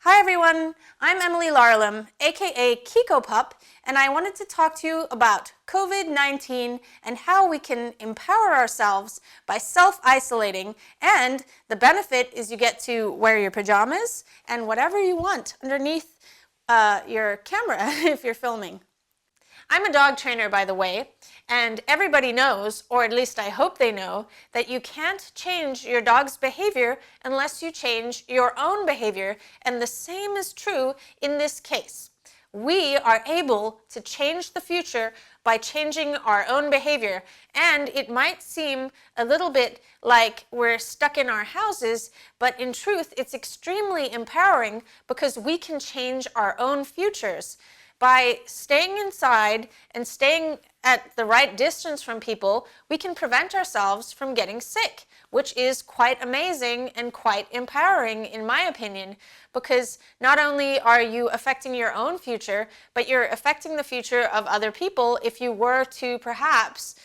Hi everyone, I'm Emily Larlam, aka Kiko Pup, and I wanted to talk to you about COVID-19 and how we can empower ourselves by self-isolating, and the benefit is you get to wear your pajamas and whatever you want underneath your camera if you're filming. I'm a dog trainer, by the way, and everybody knows, or at least I hope they know, that you can't change your dog's behavior unless you change your own behavior, and the same is true in this case. We are able to change the future by changing our own behavior, and it might seem a little bit like we're stuck in our houses, but in truth, it's extremely empowering because we can change our own futures. By staying inside and staying at the right distance from people, we can prevent ourselves from getting sick, which is quite amazing and quite empowering in my opinion, because not only are you affecting your own future, but you're affecting the future of other people if you were to perhaps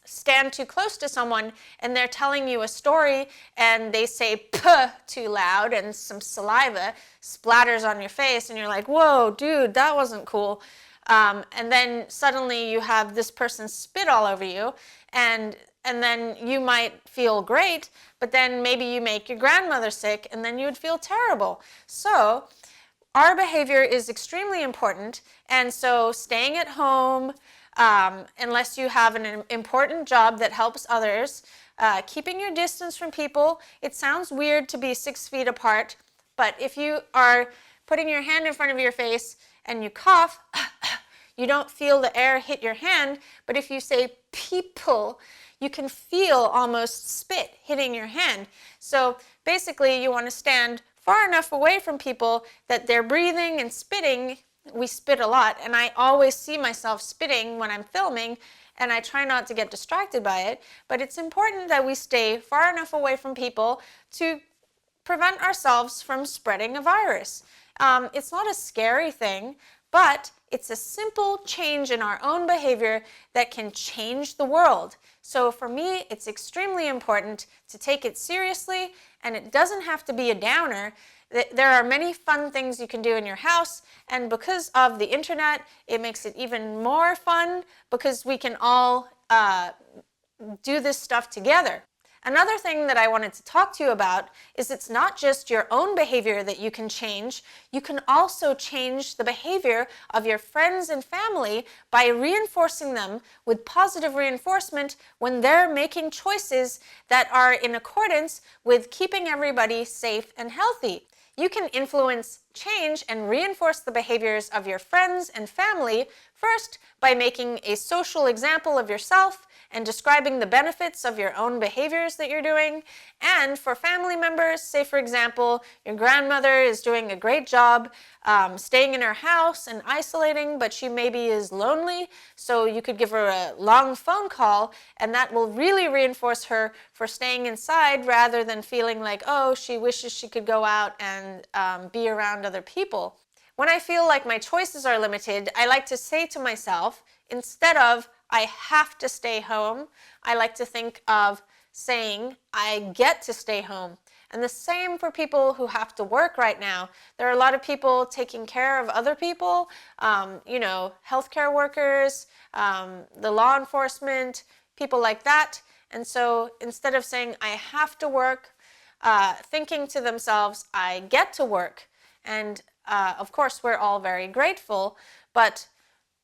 stand too close to someone and they're telling you a story and they say "puh" too loud and some saliva splatters on your face and you're like, whoa, dude, that wasn't cool. And then suddenly you have this person spit all over you and then you might feel great, but then maybe you make your grandmother sick and then you would feel terrible. So our behavior is extremely important, and so staying at home, unless you have an important job that helps others, keeping your distance from people. It sounds weird to be 6 feet apart, but if you are putting your hand in front of your face and you cough, you don't feel the air hit your hand, but if you say people, you can feel almost spit hitting your hand. So basically you want to stand far enough away from people that they're breathing and spitting. We spit a lot, and I always see myself spitting when I'm filming, and I try not to get distracted by it, but it's important that we stay far enough away from people to prevent ourselves from spreading a virus. It's not a scary thing, but it's a simple change in our own behavior that can change the world. So for me, it's extremely important to take it seriously, and it doesn't have to be a downer. There are many fun things you can do in your house, and because of the internet, it makes it even more fun because we can all do this stuff together. Another thing that I wanted to talk to you about is it's not just your own behavior that you can also change the behavior of your friends and family by reinforcing them with positive reinforcement when they're making choices that are in accordance with keeping everybody safe and healthy. You can influence change and reinforce the behaviors of your friends and family, first by making a social example of yourself and describing the benefits of your own behaviors that you're doing. And for family members, say for example, your grandmother is doing a great job staying in her house and isolating, but she maybe is lonely, so you could give her a long phone call, and that will really reinforce her for staying inside rather than feeling like, oh, she wishes she could go out and be around other people. When I feel like my choices are limited, I like to say to myself, instead of I have to stay home, I like to think of saying I get to stay home. And the same for people who have to work right now. There are a lot of people taking care of other people, healthcare workers, the law enforcement, people like that. And so instead of saying I have to work, thinking to themselves, I get to work. And of course, we're all very grateful, but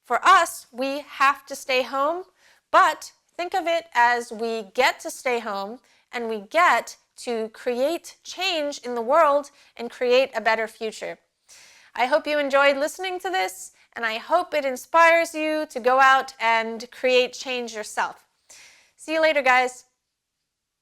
for us, we have to stay home, but think of it as we get to stay home and we get to create change in the world and create a better future. I hope you enjoyed listening to this, and I hope it inspires you to go out and create change yourself. See you later, guys.